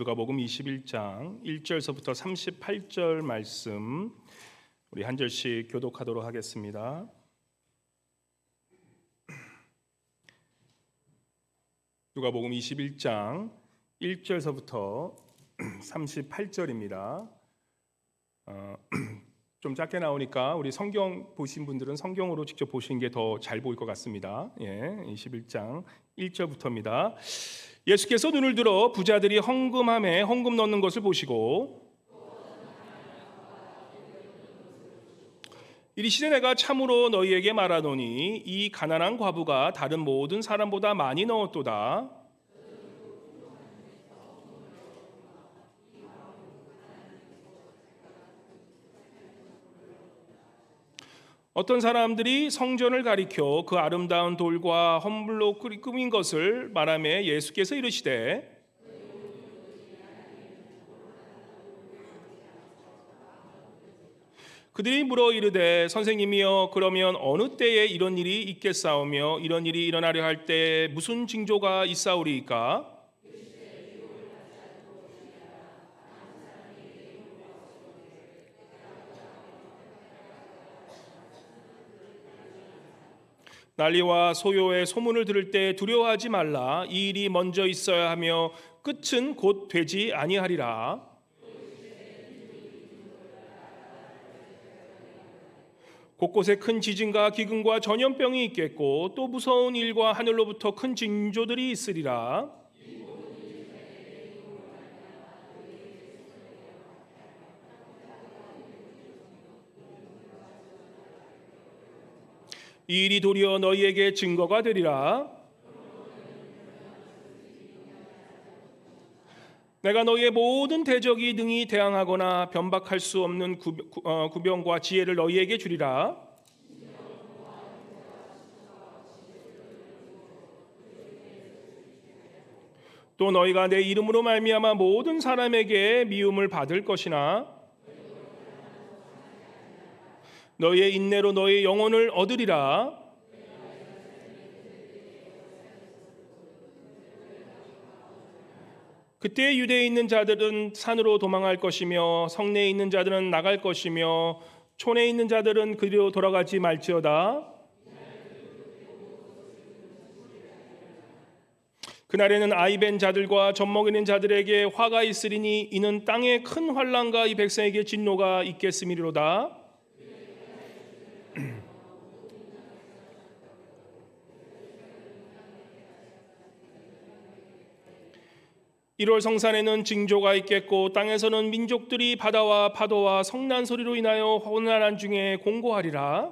누가복음 21장 1절서부터 38절 말씀 우리 한 절씩 교독하도록 하겠습니다. 누가복음 21장 1절서부터 38절입니다. 좀 작게 나오니까 우리 성경 보신 분들은 성경으로 직접 보시는 게 더 잘 보일 것 같습니다. 21장 1절부터입니다. 예수께서 눈을 들어 부자들이 헌금함에 헌금 넣는 것을 보시고 이르시되 내가 참으로 너희에게 말하노니 이 가난한 과부가 다른 모든 사람보다 많이 넣었도다. 어떤 사람들이 성전을 가리켜 그 아름다운 돌과 헌물로 꾸민 것을 말하며 예수께서 이르시되 그들이 물어 이르되 선생님이여 그러면 어느 때에 이런 일이 있겠사오며 이런 일이 일어나려 할 때 무슨 징조가 있사오리이까? 난리와 소요의 소문을 들을 때 두려워하지 말라. 이 일이 먼저 있어야 하며 끝은 곧 되지 아니하리라. 곳곳에 큰 지진과 기근과 전염병이 있겠고 또 무서운 일과 하늘로부터 큰 징조들이 있으리라. 이 일이 도리어 너희에게 증거가 되리라. 내가 너희의 모든 대적이 능히 대항하거나 변박할 수 없는 구병과 지혜를 너희에게 주리라. 또 너희가 내 이름으로 말미암아 모든 사람에게 미움을 받을 것이나 너희의 인내로 너희의 영혼을 얻으리라. 그때 유대에 있는 자들은 산으로 도망할 것이며 성내에 있는 자들은 나갈 것이며 촌에 있는 자들은 그리로 돌아가지 말지어다. 그날에는 아이벤 자들과 젖먹이는 자들에게 화가 있으리니 이는 땅에 큰 환난과 이 백성에게 진노가 있겠음이로다. (1월) 성산에는 징조가 있겠고 땅에서는 민족들이 바다와 파도와 성난 소리로 인하여 혼란한 중에 공고하리라.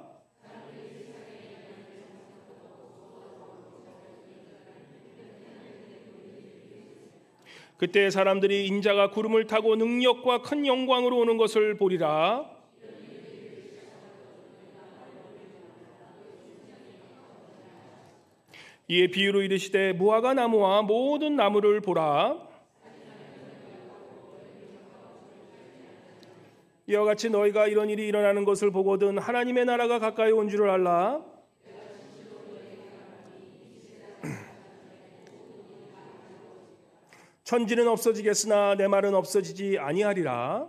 그때 사람들이 인자가 구름을 타고 능력과 큰 영광으로 오는 것을 보리라. 이에 비유로 이르시되 무화과 나무와 모든 나무를 보라. 이와 같이 너희가 이런 일이 일어나는 것을 보거든 하나님의 나라가 가까이 온 줄을 알라. 천지는 없어지겠으나 내 말은 없어지지 아니하리라.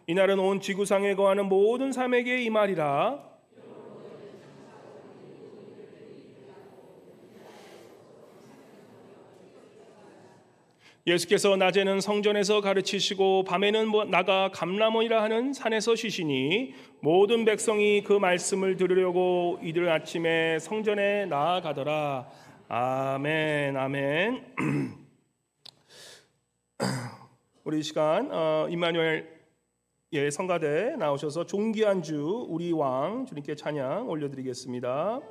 이날은 온 지구상에 거하는 모든 사람에게 이 말이라. 예수께서 낮에는 성전에서 가르치시고 밤에는 나가 감람원이라 하는 산에서 쉬시니 모든 백성이 그 말씀을 들으려고 이들 아침에 성전에 나아가더라. 아멘, 아멘. 우리 이 시간 임마누엘 성가대 나오셔서 존귀한 주 우리 왕 주님께 찬양 올려드리겠습니다.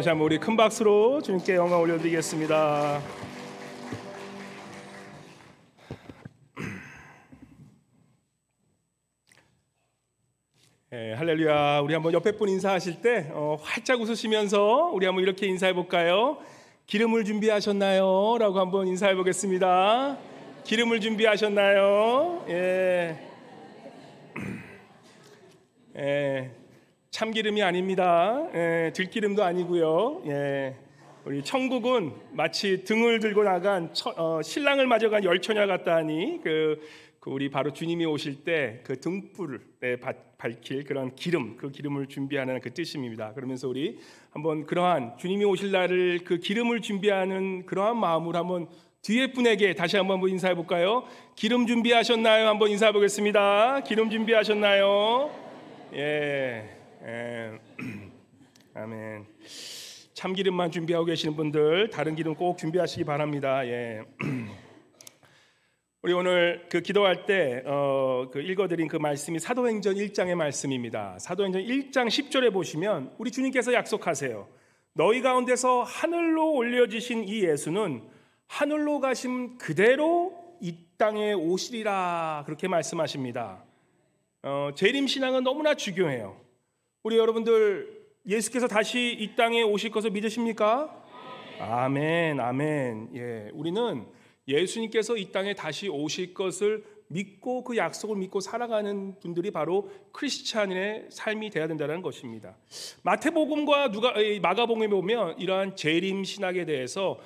다시 한번 우리 큰 박수로 주님께 영광 올려드리겠습니다. 할렐루야. 우리 한번 옆에 분 인사하실 때 활짝 웃으시면서 우리 한번 이렇게 인사해 볼까요? 기름을 준비하셨나요? 라고 한번 인사해 보겠습니다. 기름을 준비하셨나요? 참기름이 아닙니다. 들기름도 아니고요. 우리 천국은 마치 등을 들고 나간 신랑을 맞아간 열처녀 같다니 그 우리 바로 주님이 오실 때 그 등불을 밝힐 그런 기름, 그 기름을 준비하는 그 뜻입니다. 그러면서 우리 한번 그러한 주님이 오실 날을 그 기름을 준비하는 그러한 마음으로 한번 뒤에 분에게 다시 한번 인사해 볼까요? 기름 준비하셨나요? 한번 인사해 보겠습니다. 기름 준비하셨나요? 아멘. 참기름만 준비하고 계시는 분들 다른 기름 꼭 준비하시기 바랍니다. 우리 오늘 그 기도할 때 그 읽어드린 그 말씀이 사도행전 1장의 말씀입니다. 사도행전 1장 10절에 보시면 우리 주님께서 약속하세요. 너희 가운데서 하늘로 올려지신 이 예수는 하늘로 가심 그대로 이 땅에 오시리라 그렇게 말씀하십니다. 재림신앙은 너무나 중요해요. 우리 여러분들 예수께서 다시 이 땅에 오실 것을 믿으십니까? 아멘, 아멘. 우리는 예수님께서 이 땅에 다시 오실 것을 믿고 그 약속을 믿고 살아가는 분들이 바로 크리스찬인의 삶이 되어야 된다는 것입니다. 마태복음과 마가복음에 보면 이러한 재림 신학에 대해서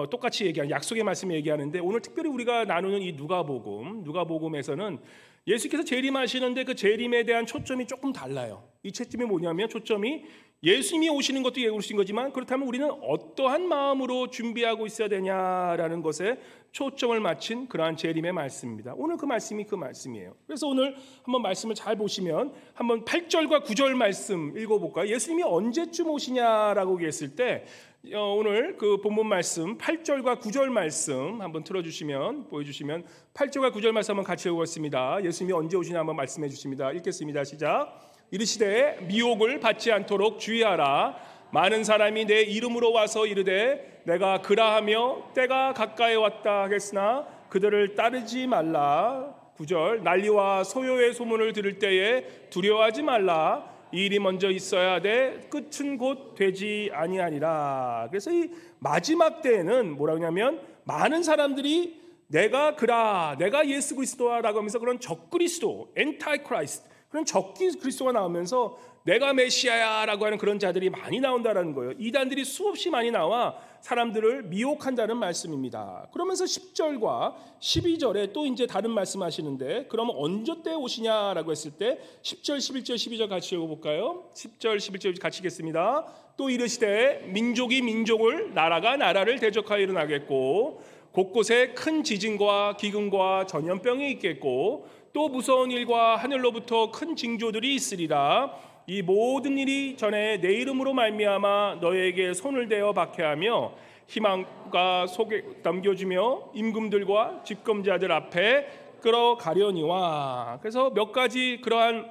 똑같이 얘기하는 약속의 말씀을 얘기하는데 오늘 특별히 우리가 나누는 이 누가복음에서는 예수께서 재림하시는데 그 재림에 대한 초점이 조금 달라요. 이 초점이 뭐냐면 초점이 예수님이 오시는 것도 예고하신 거지만 그렇다면 우리는 어떠한 마음으로 준비하고 있어야 되냐라는 것에 초점을 맞춘 그러한 재림의 말씀입니다. 오늘 그 말씀이 그 말씀이에요. 그래서 오늘 한번 말씀을 잘 보시면 한번 8절과 9절 말씀 읽어볼까요? 예수님이 언제쯤 오시냐라고 했을 때 오늘 그 본문 말씀 8절과 9절 말씀 한번 틀어주시면 보여주시면 8절과 9절 말씀 한번 같이 읽겠습니다. 예수님이 언제 오시냐 한번 말씀해 주십니다. 읽겠습니다. 시작. 이르시되 미혹을 받지 않도록 주의하라. 많은 사람이 내 이름으로 와서 이르되 내가 그라하며 때가 가까이 왔다 하겠으나 그들을 따르지 말라. 9절 난리와 소요의 소문을 들을 때에 두려워하지 말라. 이 일이 먼저 있어야 돼 끝은 곧 되지 아니하니라. 그래서 이 마지막 때에는 뭐라고 하냐면 많은 사람들이 내가 예수 그리스도라고 하면서 그런 적그리스도 엔타이 크라이스트 그런 적그리스도가 나오면서 내가 메시아야라고 하는 그런 자들이 많이 나온다라는 거예요. 이단들이 수없이 많이 나와 사람들을 미혹한다는 말씀입니다. 그러면서 10절과 12절에 또 이제 다른 말씀하시는데 그러면 언제 때 오시냐라고 했을 때 10절, 11절, 12절 같이 읽어볼까요? 10절, 11절 같이 읽겠습니다. 또 이르시되 민족이 민족을 나라가 나라를 대적하여 일어나겠고 곳곳에 큰 지진과 기근과 전염병이 있겠고 또 무서운 일과 하늘로부터 큰 징조들이 있으리라. 이 모든 일이 전에 내 이름으로 말미암아 너에게 손을 대어 박해하며 희망과 속에 넘겨주며 임금들과 집검자들 앞에 끌어가려니와. 그래서 몇 가지 그러한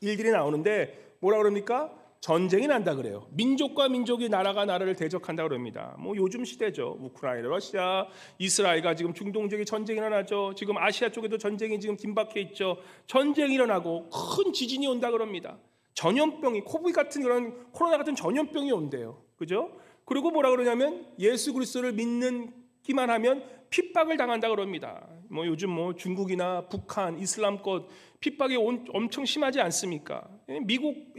일들이 나오는데 뭐라 그럽니까? 전쟁이 난다 그래요. 민족과 민족이 나라가 나라를 대적한다 그럽니다. 뭐 요즘 시대죠. 우크라이나, 러시아, 이스라엘과 지금 중동 지역에 전쟁이 일어나죠. 지금 아시아 쪽에도 전쟁이 지금 긴박해 있죠. 전쟁이 일어나고 큰 지진이 온다 그럽니다. 전염병이 코비드 같은 그런 코로나 같은 전염병이 온대요. 그죠? 그리고 뭐라 그러냐면 예수 그리스도를 믿기만 하면 핍박을 당한다 그럽니다. 뭐 요즘 뭐 중국이나 북한, 이슬람권 핍박이 엄청 심하지 않습니까? 미국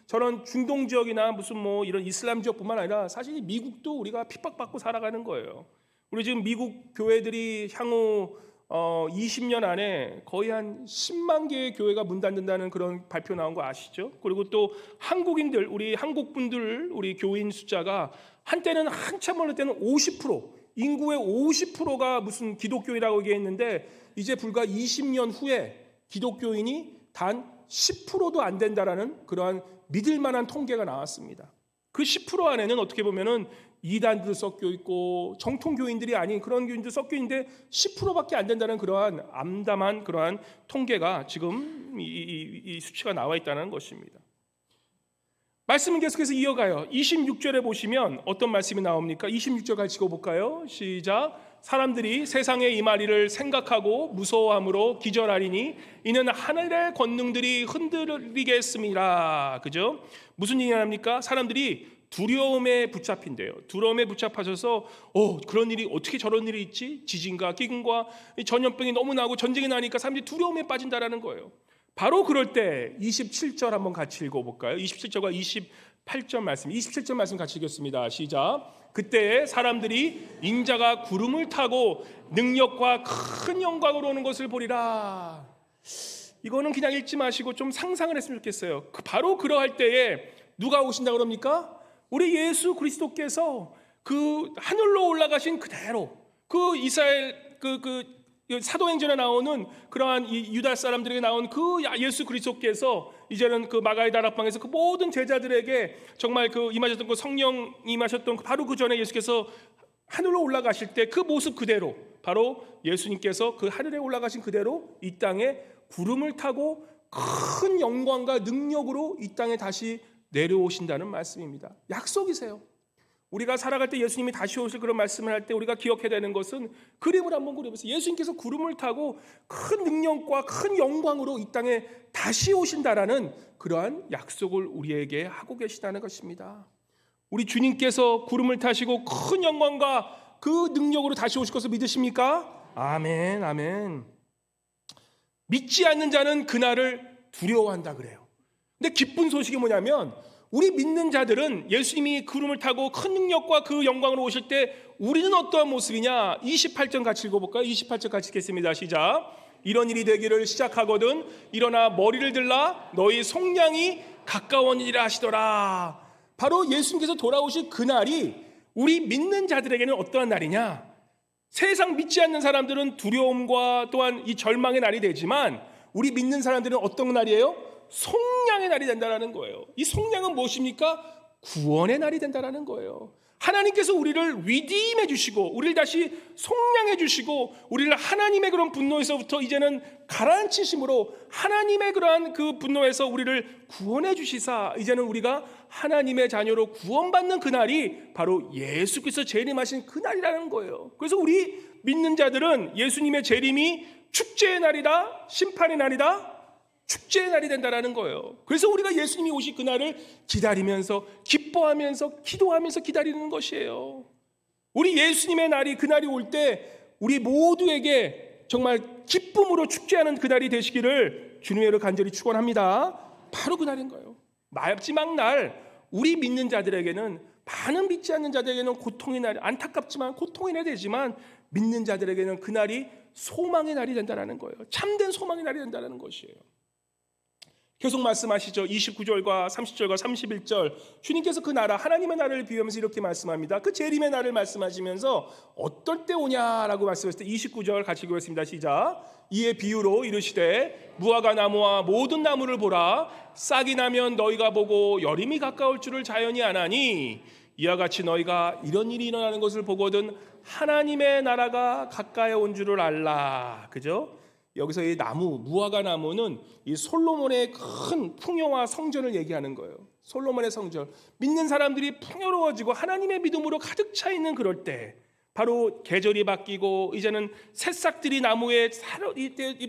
저런 중동 지역이나 무슨 뭐 이런 이슬람 지역뿐만 아니라 사실 미국도 우리가 핍박받고 살아가는 거예요. 우리 지금 미국 교회들이 향후 20년 안에 거의 한 10만 개의 교회가 문 닫는다는 그런 발표 나온 거 아시죠? 그리고 또 한국인들, 우리 한국분들, 우리 교인 숫자가 한때는 한참 멀을 때는 50%, 인구의 50%가 무슨 기독교인이라고 얘기했는데 이제 불과 20년 후에 기독교인이 단 10%도 안 된다라는 그러한 믿을 만한 통계가 나왔습니다. 그 10% 안에는 어떻게 보면은 이단도 섞여 있고 정통 교인들이 아닌 그런 교인도 섞여 있는데 10%밖에 안 된다는 그러한 암담한 그러한 통계가 지금 이 수치가 나와 있다는 것입니다. 말씀은 계속해서 이어가요. 26절에 보시면 어떤 말씀이 나옵니까? 26절 같이 읽어볼까요? 시작. 사람들이 세상의 이마리를 생각하고 무서워함으로 기절하리니 이는 하늘의 권능들이 흔들리겠습니다. 그죠? 무슨 얘기 합니까? 사람들이 두려움에 붙잡힌대요. 두려움에 붙잡혀서 그런 일이 어떻게 저런 일이 있지? 지진과 기근과 전염병이 너무 나고 전쟁이 나니까 사람들이 두려움에 빠진다라는 거예요. 바로 그럴 때 27절 한번 같이 읽어볼까요? 27절과 28절 말씀, 27절 말씀 같이 읽겠습니다. 시작. 그때 사람들이 인자가 구름을 타고 능력과 큰 영광으로 오는 것을 보리라. 이거는 그냥 읽지 마시고 좀 상상을 했으면 좋겠어요. 바로 그러할 때에 누가 오신다 그럽니까? 우리 예수 그리스도께서 그 하늘로 올라가신 그대로 그 이스라엘 사도행전에 나오는 그러한 이 유다 사람들에게 나온 그 예수 그리스도께서 이제는 그 마가의 다락방에서 그 모든 제자들에게 정말 그 임하셨던 그 성령 임하셨던 바로 그 전에 예수께서 하늘로 올라가실 때 그 모습 그대로 바로 예수님께서 그 하늘에 올라가신 그대로 이 땅에 구름을 타고 큰 영광과 능력으로 이 땅에 다시 내려오신다는 말씀입니다. 약속이세요. 우리가 살아갈 때 예수님이 다시 오실 그런 말씀을 할 때 우리가 기억해야 되는 것은 그림을 한번 그려보세요. 예수님께서 구름을 타고 큰 능력과 큰 영광으로 이 땅에 다시 오신다라는 그러한 약속을 우리에게 하고 계시다는 것입니다. 우리 주님께서 구름을 타시고 큰 영광과 그 능력으로 다시 오실 것을 믿으십니까? 아멘, 아멘. 믿지 않는 자는 그날을 두려워한다 그래요. 근데 기쁜 소식이 뭐냐면 우리 믿는 자들은 예수님이 구름을 타고 큰 능력과 그 영광으로 오실 때 우리는 어떠한 모습이냐? 28절 같이 읽어볼까요? 28절 같이 읽겠습니다. 시작. 이런 일이 되기를 시작하거든 일어나 머리를 들라 너희 속량이 가까워니라 하시더라. 바로 예수님께서 돌아오실 그날이 우리 믿는 자들에게는 어떠한 날이냐? 세상 믿지 않는 사람들은 두려움과 또한 이 절망의 날이 되지만 우리 믿는 사람들은 어떤 날이에요? 속량의 날이 된다는 거예요. 이 속량은 무엇입니까? 구원의 날이 된다는 거예요. 하나님께서 우리를 리디임해 주시고 우리를 다시 속량해 주시고 우리를 하나님의 그런 분노에서부터 이제는 가라앉히심으로 하나님의 그러한 그 분노에서 우리를 구원해 주시사 이제는 우리가 하나님의 자녀로 구원받는 그날이 바로 예수께서 재림하신 그날이라는 거예요. 그래서 우리 믿는 자들은 예수님의 재림이 축제의 날이다, 심판의 날이다, 축제의 날이 된다라는 거예요. 그래서 우리가 예수님이 오실 그날을 기다리면서 기뻐하면서 기도하면서 기다리는 것이에요. 우리 예수님의 날이 그날이 올 때 우리 모두에게 정말 기쁨으로 축제하는 그날이 되시기를 주님의 이름으로 간절히 축원합니다. 바로 그날인 거예요. 마지막 날 우리 믿는 자들에게는 많은 믿지 않는 자들에게는 고통의 날, 안타깝지만 고통의 날이 되지만 믿는 자들에게는 그날이 소망의 날이 된다는 거예요. 참된 소망의 날이 된다는 것이에요. 계속 말씀하시죠. 29절과 30절과 31절 주님께서 그 나라 하나님의 나라를 비유하면서 이렇게 말씀합니다. 그 재림의 날을 말씀하시면서 어떨 때 오냐라고 말씀하실 때 29절 같이 읽겠습니다. 시작. 이에 비유로 이르시되 무화과 나무와 모든 나무를 보라. 싹이 나면 너희가 보고 여림이 가까울 줄을 자연히 아나니 이와 같이 너희가 이런 일이 일어나는 것을 보거든 하나님의 나라가 가까이 온 줄을 알라. 그죠? 여기서 이 나무, 무화과 나무는 이 솔로몬의 큰 풍요와 성전을 얘기하는 거예요. 솔로몬의 성전. 믿는 사람들이 풍요로워지고 하나님의 믿음으로 가득 차 있는 그럴 때 바로 계절이 바뀌고 이제는 새싹들이 나무에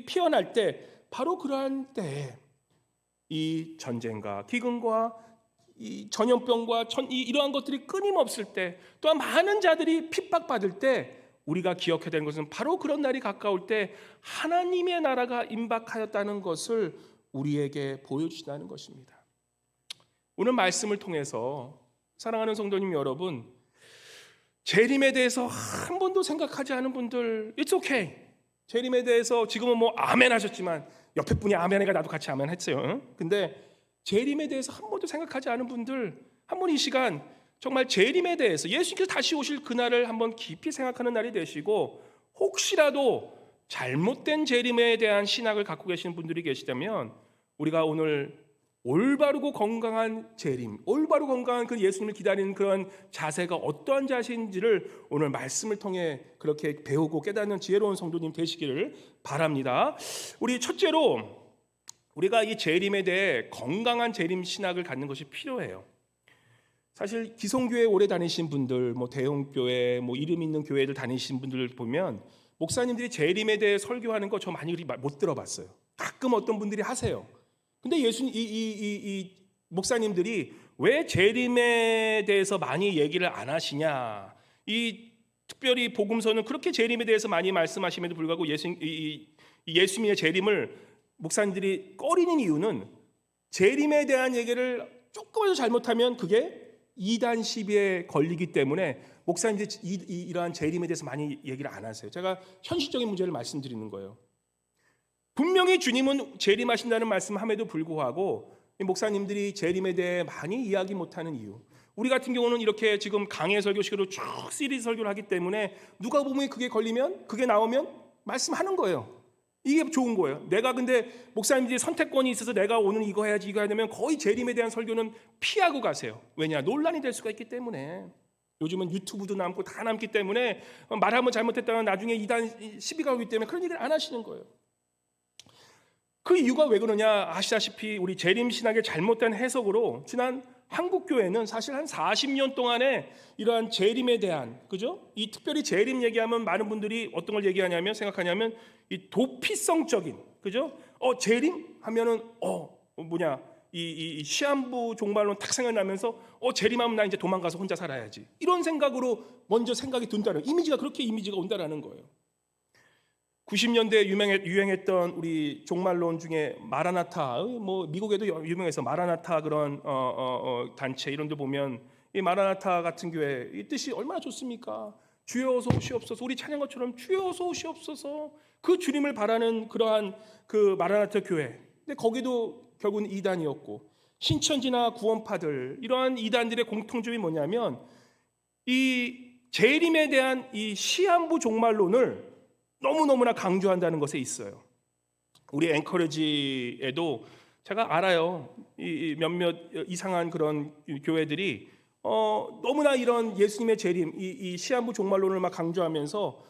피어날 때 바로 그러한 때 이 전쟁과 기근과 이 전염병과 이러한 것들이 끊임없을 때 또한 많은 자들이 핍박받을 때 우리가 기억해야 되는 것은 바로 그런 날이 가까울 때 하나님의 나라가 임박하였다는 것을 우리에게 보여주시다는 것입니다. 오늘 말씀을 통해서 사랑하는 성도님 여러분, 재림에 대해서 한 번도 생각하지 않은 분들, it's okay. 재림에 대해서 지금은 뭐 아멘 하셨지만 옆에 분이 아멘해가 나도 같이 아멘 했어요. 근데 재림에 대해서 한 번도 생각하지 않은 분들, 한 번 이 시간 정말 재림에 대해서 예수님께서 다시 오실 그날을 한번 깊이 생각하는 날이 되시고 혹시라도 잘못된 재림에 대한 신학을 갖고 계시는 분들이 계시다면 우리가 오늘 올바르고 건강한 재림, 올바르고 건강한 그 예수님을 기다리는 그런 자세가 어떠한 자세인지를 오늘 말씀을 통해 그렇게 배우고 깨닫는 지혜로운 성도님 되시기를 바랍니다. 우리 첫째로 우리가 이 재림에 대해 건강한 재림 신학을 갖는 것이 필요해요. 사실 기성교회 오래 다니신 분들, 뭐 대형교회, 뭐 이름 있는 교회들 다니신 분들 보면 목사님들이 재림에 대해 설교하는 거 저 많이 못 들어봤어요. 가끔 어떤 분들이 하세요. 근데 이 목사님들이 왜 재림에 대해서 많이 얘기를 안 하시냐? 특별히 복음서는 그렇게 재림에 대해서 많이 말씀하심에도 불구하고 예수님의 재림을 목사님들이 꺼리는 이유는 재림에 대한 얘기를 조금이라도 잘못하면 그게 이단 시비에 걸리기 때문에 목사님들이 이러한 재림에 대해서 많이 얘기를 안 하세요. 제가 현실적인 문제를 말씀드리는 거예요. 분명히 주님은 재림하신다는 말씀함에도 불구하고 목사님들이 재림에 대해 많이 이야기 못하는 이유, 우리 같은 경우는 이렇게 지금 강해 설교식으로 쭉 시리즈 설교를 하기 때문에 누가 보면 그게 걸리면, 그게 나오면 말씀하는 거예요. 이게 좋은 거예요. 내가 근데 목사님들이 선택권이 있어서 내가 오늘 이거 해야지 이거 해야 되면 거의 재림에 대한 설교는 피하고 가세요. 왜냐? 논란이 될 수가 있기 때문에. 요즘은 유튜브도 남고 다 남기 때문에 말하면 잘못했다가 나중에 이단 시비가 오기 때문에 그런 얘기를 안 하시는 거예요. 그 이유가 왜 그러냐? 아시다시피 우리 재림 신학의 잘못된 해석으로 지난 한국 교회는 사실 한 40년 동안에 이러한 재림에 대한, 그죠? 이 특별히 재림 얘기하면 많은 분들이 어떤 걸 얘기하냐면 생각하냐면 이 도피성적인, 그죠? 재림 하면은 이 시한부 종말론 탁 생각나면서 재림하면 나 이제 도망가서 혼자 살아야지, 이런 생각으로 먼저 생각이 든다는 이미지가, 그렇게 이미지가 온다라는 거예요. 90년대에 유행했던 우리 종말론 중에 마라나타, 뭐 미국에도 유명해서 마라나타 그런 단체 이런 데 보면 이 마라나타 같은 교회 이 뜻이 얼마나 좋습니까? 주여 어서 오시옵소서. 우리 찬양 것처럼 주여 어서 오시옵소서. 그 주님을 바라는 그러한 그 마라나타 교회. 근데 거기도 결국은 이단이었고, 신천지나 구원파들 이러한 이단들의 공통점이 뭐냐면 이 재림에 대한 이 시한부 종말론을 너무너무나 강조한다는 것에 있어요. 우리 앵커리지에도 제가 알아요. 이 몇몇 이상한 그런 교회들이 너무나 이런 예수님의 재림, 이 시한부 종말론을 막 강조하면서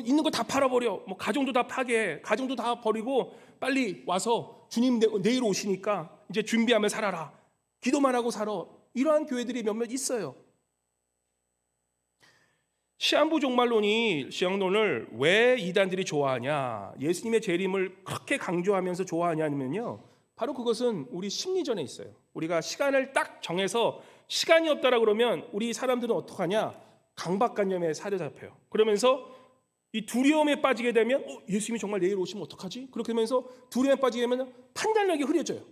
있는 거 다 팔아버려, 뭐 가정도 다 파괴해, 가정도 다 버리고 빨리 와서 주님 내일 오시니까 이제 준비하며 살아라, 기도만 하고 살아, 이러한 교회들이 몇몇 있어요. 시한부 종말론이 시한론을 왜 이단들이 좋아하냐, 예수님의 재림을 그렇게 강조하면서 좋아하냐면요, 바로 그것은 우리 심리전에 있어요. 우리가 시간을 딱 정해서 시간이 없다라 그러면 우리 사람들은 어떡하냐, 강박관념에 사로잡혀요. 그러면서 이 두려움에 빠지게 되면 예수님이 정말 내일 오시면 어떡하지? 그렇게 되면서 두려움에 빠지게 되면 판단력이 흐려져요.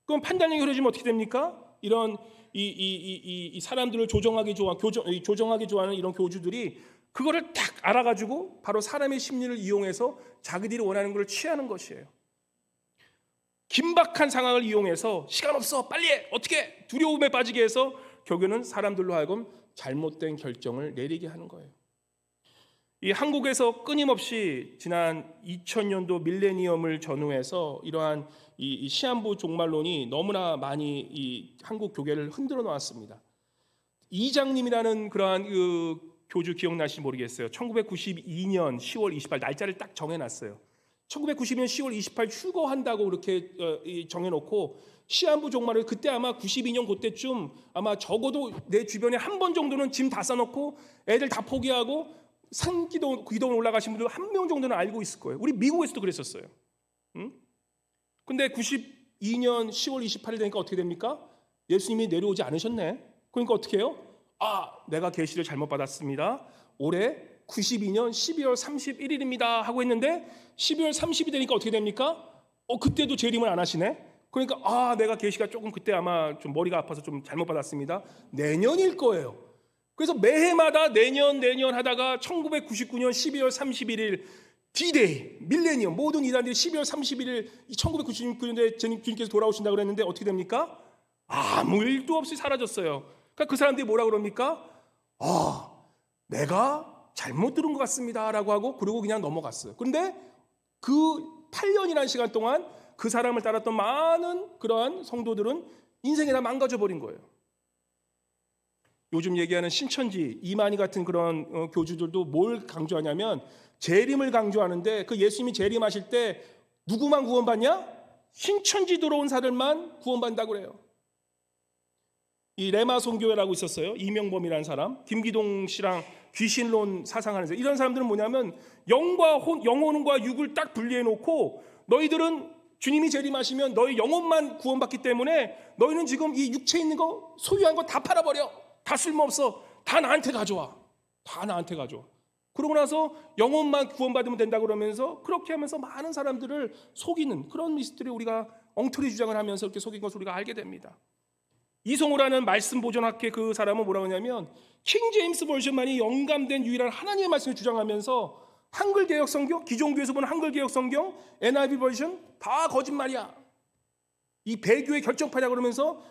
그럼 판단력이 흐려지면 어떻게 됩니까? 이런 이 사람들을 조정하기 좋아하는 이런 교주들이 그거를 딱 알아가지고 바로 사람의 심리를 이용해서 자기들이 원하는 걸 취하는 것이에요. 긴박한 상황을 이용해서 시간 없어, 빨리 해, 어떻게, 두려움에 빠지게 해서 결국에는 사람들로 하여금 잘못된 결정을 내리게 하는 거예요. 이 한국에서 끊임없이 지난 2000년도 밀레니엄을 전후해서 이러한 이 시한부 종말론이 너무나 많이 이 한국 교계를 흔들어 놓았습니다. 이장님이라는 그러한 그 교주 기억나실지 모르겠어요. 1992년 10월 28일 날짜를 딱 정해놨어요. 1992년 10월 28일 휴거한다고 그렇게 정해놓고 시한부 종말을 그때 아마 92년 그때쯤 아마 적어도 내 주변에 한 번 정도는 짐 다 싸놓고 애들 다 포기하고 산기도 기도원 올라가신 분들 한 명 정도는 알고 있을 거예요. 우리 미국에서도 그랬었어요. 근데 92년 10월 28일 되니까 어떻게 됩니까? 예수님이 내려오지 않으셨네. 그러니까 어떻게 해요? 내가 계시를 잘못 받았습니다. 올해 92년 12월 31일입니다 하고 했는데 12월 30일 되니까 어떻게 됩니까? 그때도 재림을 안 하시네. 그러니까 내가 계시가 조금 그때 아마 좀 머리가 아파서 좀 잘못 받았습니다. 내년일 거예요. 그래서 매해마다 내년 하다가 1999년 12월 31일 D-Day, 밀레니엄, 모든 이단들이 12월 31일 1999년에 주님께서 돌아오신다고 그랬는데 어떻게 됩니까? 아무 일도 없이 사라졌어요. 그러니까 그 사람들이 뭐라 그럽니까? 내가 잘못 들은 것 같습니다 라고 하고 그러고 그냥 넘어갔어요. 그런데 그 8년이라는 시간 동안 그 사람을 따랐던 많은 그러한 성도들은 인생이 다 망가져 버린 거예요. 요즘 얘기하는 신천지, 이만희 같은 그런 교주들도 뭘 강조하냐면 재림을 강조하는데 그 예수님이 재림하실 때 누구만 구원받냐? 신천지 들어온 사람만 구원받는다고 그래요. 이 레마송교회라고 있었어요. 이명범이라는 사람, 김기동 씨랑 귀신론 사상하는 사람. 이런 사람들은 뭐냐면 영혼과 육을 딱 분리해 놓고 너희들은 주님이 재림하시면 너희 영혼만 구원받기 때문에 너희는 지금 이 육체 있는 거 소유한 거 다 팔아버려. 다 쓸모없어. 다 나한테 가져와. 다 나한테 가져와. 그러고 나서 영혼만 구원받으면 된다 그러면서 그렇게 하면서 많은 사람들을 속이는 그런 미스들이 우리가 엉터리 주장을 하면서 이렇게 속인 것을 우리가 알게 됩니다. 이성우라는 말씀 보존학회 그 사람은 뭐라고 하냐면 킹 제임스 버전만이 영감된 유일한 하나님의 말씀을 주장하면서 한글 개혁 성경, 기존 교회에서 보는 한글 개혁 성경, NIV 버전 다 거짓말이야. 이 배교의 결정파냐 그러면서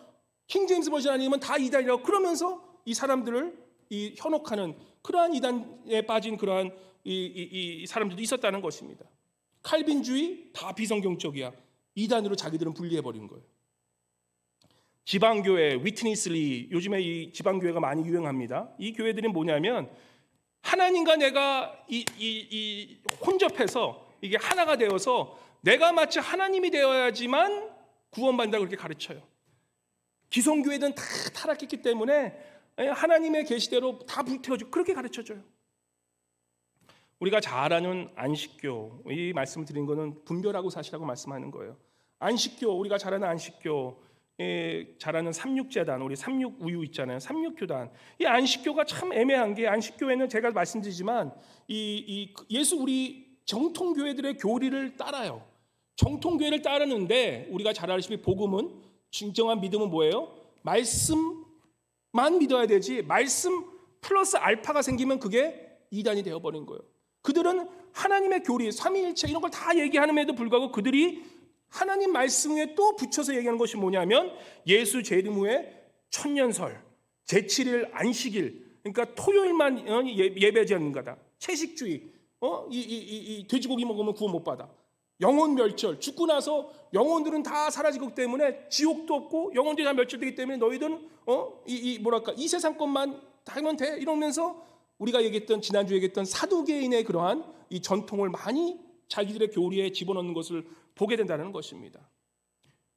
킹 제임스 버전 아니면 다 이단이라고 그러면서 이 사람들을 이 현혹하는 그러한 이단에 빠진 그러한 이 사람들도 있었다는 것입니다. 칼빈주의 다 비성경적이야. 이단으로 자기들은 분리해버린 거예요. 지방교회, 위트니스리, 요즘에 이 지방교회가 많이 유행합니다. 이 교회들은 뭐냐면 하나님과 내가 혼접해서 이게 하나가 되어서 내가 마치 하나님이 되어야지만 구원받는다고 그렇게 가르쳐요. 기성교회는 다 타락했기 때문에 하나님의 계시대로 다 불태워주고 그렇게 가르쳐줘요. 우리가 잘 아는 안식교, 이 말씀을 드린 거는 분별하고 사시라고 말씀하는 거예요. 안식교, 우리가 잘 아는 안식교, 잘 아는 삼육재단, 우리 삼육우유 있잖아요. 삼육교단. 이 안식교가 참 애매한 게 안식교회는 제가 말씀드리지만 예수 우리 정통교회들의 교리를 따라요. 정통교회를 따르는데 우리가 잘 아시다시피 복음은 진정한 믿음은 뭐예요? 말씀만 믿어야 되지 말씀 플러스 알파가 생기면 그게 이단이 되어버린 거예요. 그들은 하나님의 교리, 삼위일체 이런 걸 다 얘기하는데도 불구하고 그들이 하나님 말씀 위에 또 붙여서 얘기하는 것이 뭐냐면 예수 재림 후에 천년설, 제7일 안식일, 그러니까 토요일만 예배지하는 거다. 채식주의, 이 돼지고기 먹으면 구원 못 받아. 영혼 멸절, 죽고 나서 영혼들은 다 사라지기 때문에 지옥도 없고 영혼들이 다 멸절되기 때문에 너희들은 이 세상 것만 다 하면 돼 이러면서 우리가 얘기했던 지난주에 얘기했던 사두개인의 그러한 이 전통을 많이 자기들의 교리에 집어넣는 것을 보게 된다는 것입니다.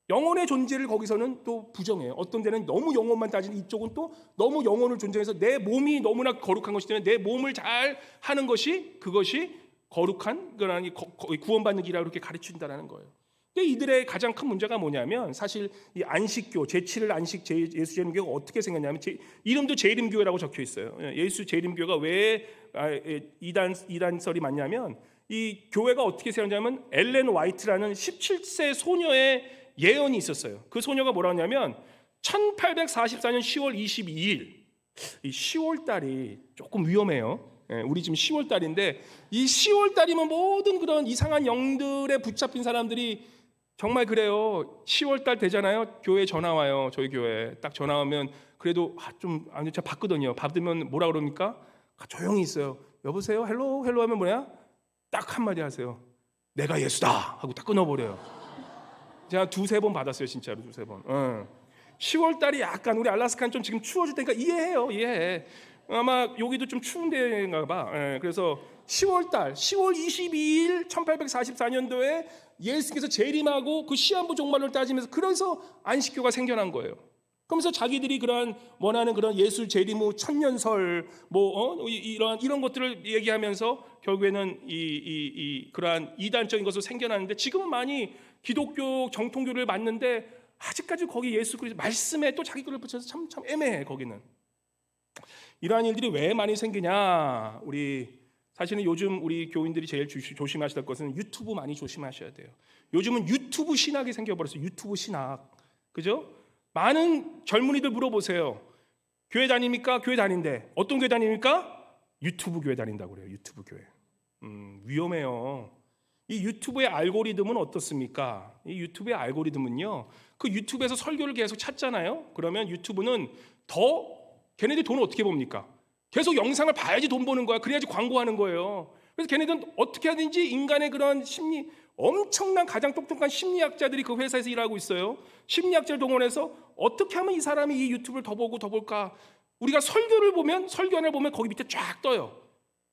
영혼의 존재를 거기서는 또 부정해요. 어떤 데는 너무 영혼만 따지는 이쪽은 또 너무 영혼을 존중해서 내 몸이 너무나 거룩한 것이기 때문에 내 몸을 잘 하는 것이 그것이 거룩한 그러니 구원받는 길이라고 그렇게 가르친다는 거예요. 근데 이들의 가장 큰 문제가 뭐냐면 사실 이 안식교, 제7일 안식 예수 재림교가 어떻게 생겼냐면 이름도 재림교회라고 적혀 있어요. 예수 재림교가 왜 이단설이 많냐면 이 교회가 어떻게 생겼냐면 엘렌 화이트라는 17세 소녀의 예언이 있었어요. 그 소녀가 뭐라고 하냐면 1844년 10월 22일 이 10월 달이 조금 위험해요. 우리 지금 10월 달인데 이 10월 달이면 모든 그런 이상한 영들에 붙잡힌 사람들이 정말 그래요. 10월 달 되잖아요. 교회 전화 와요. 저희 교회 딱 전화 오면 그래도 좀 제가 받거든요. 받으면 뭐라 그럽니까? 조용히 있어요. 여보세요? 헬로 하면 뭐야? 딱 한마디 하세요. 내가 예수다 하고 딱 끊어버려요. 제가 2-3번 받았어요. 진짜로 2-3번. 10월 달이 약간 우리 알라스카는 좀 지금 추워질 테니까 이해해. 아마 여기도 좀 추운 데인가 봐. 그래서 10월 22일 1844년도에 예수께서 재림하고 그 시한부 종말을 따지면서 그래서 안식교가 생겨난 거예요. 그러면서 자기들이 그러한 원하는 그런 예수 재림 후 천년설 이런 것들을 얘기하면서 결국에는 그러한 이단적인 것으로 생겨나는데 지금은 많이 기독교 정통교를 맞는데 아직까지 거기 예수 그리스도 말씀에 또 자기 글을 붙여서 참 애매해. 거기는 이러한 일들이 왜 많이 생기냐? 사실은 요즘 우리 교인들이 제일 조심하셔야 될 것은 유튜브 많이 조심하셔야 돼요. 요즘은 유튜브 신학이 생겨버렸어요. 유튜브 신학, 그죠? 많은 젊은이들 물어보세요. 교회 다닙니까? 교회 다닌대. 어떤 교회 다닙니까? 유튜브 교회 다닌다고 그래요. 유튜브 교회. 위험해요. 이 유튜브의 알고리즘은 어떻습니까? 이 유튜브의 알고리즘은요. 그 유튜브에서 설교를 계속 찾잖아요. 그러면 유튜브는 걔네들 돈을 어떻게 봅니까? 계속 영상을 봐야지 돈 버는 거야. 그래야지 광고하는 거예요. 그래서 걔네들은 어떻게 하든지 인간의 그런 심리, 엄청난 가장 똑똑한 심리학자들이 그 회사에서 일하고 있어요. 심리학자를 동원해서 어떻게 하면 이 사람이 이 유튜브를 더 보고 더 볼까? 우리가 설교를 보면 설교안을 보면 거기 밑에 쫙 떠요.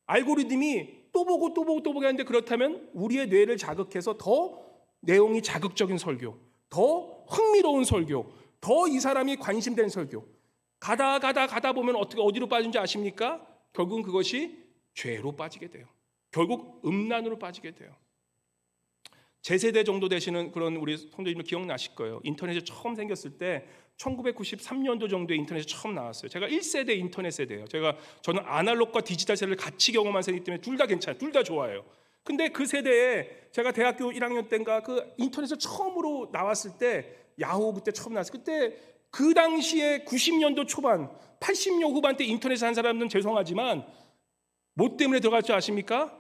알고리즘이 또 보고 하는데 그렇다면 우리의 뇌를 자극해서 더 내용이 자극적인 설교, 더 흥미로운 설교, 더 이 사람이 관심된 설교 가다 보면 어디로 빠진지 아십니까? 결국은 그것이 죄로 빠지게 돼요. 결국 음란으로 빠지게 돼요. 제 세대 정도 되시는 그런 우리 성도님들 기억나실 거예요. 인터넷이 처음 생겼을 때 1993년도 정도에 인터넷이 처음 나왔어요. 제가 1세대 인터넷 세대예요. 저는 아날로그와 디지털 세대를 같이 경험한 세대이기 때문에 둘 다 괜찮아요. 둘 다 좋아요. 근데 그 세대에 제가 대학교 1학년 때인가 그 인터넷이 처음으로 나왔을 때, 야후 그때 처음 나왔어요. 그때 그 당시에 90년도 초반 80년 후반 때 인터넷에 한 사람들은 죄송하지만 뭐 때문에 들어갈 줄 아십니까?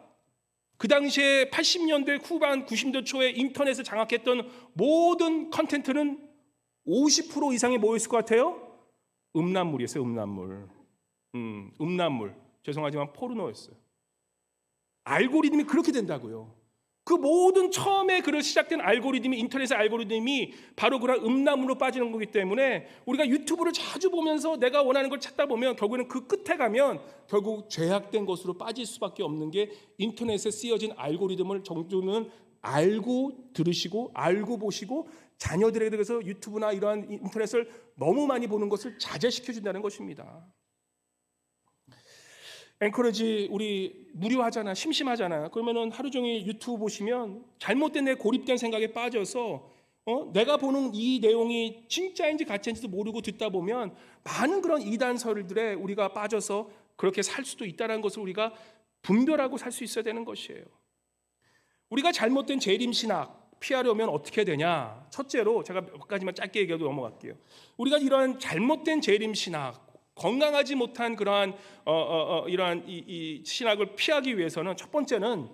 그 당시에 80년대 후반 90년대 초에 인터넷을 장악했던 모든 컨텐츠는 50% 이상이 뭐였을 것 같아요? 음란물이었어요. 음란물. 죄송하지만 포르노였어요. 알고리즘이 그렇게 된다고요. 그 모든 처음에 시작된 알고리즘이, 인터넷의 알고리즘이 바로 그런 음란물로 빠지는 거기 때문에 우리가 유튜브를 자주 보면서 내가 원하는 걸 찾다 보면 결국에는 그 끝에 가면 결국 죄악된 것으로 빠질 수밖에 없는 게 인터넷에 쓰여진 알고리즘을 정도는 알고 들으시고 알고 보시고 자녀들에게 대해서 유튜브나 이러한 인터넷을 너무 많이 보는 것을 자제시켜 준다는 것입니다. 앵커리지 우리 무료하잖아, 심심하잖아. 그러면은 하루 종일 유튜브 보시면 잘못된 내 고립된 생각에 빠져서 내가 보는 이 내용이 진짜인지 가짜인지도 모르고 듣다 보면 많은 그런 이단설들에 우리가 빠져서 그렇게 살 수도 있다는 것을 우리가 분별하고 살 수 있어야 되는 것이에요. 우리가 잘못된 재림 신학 피하려면 어떻게 되냐? 첫째로 제가 몇 가지만 짧게 얘기하고 넘어갈게요. 우리가 이러한 잘못된 재림 신학, 건강하지 못한 그러한 이러한 이 신학을 피하기 위해서는 첫 번째는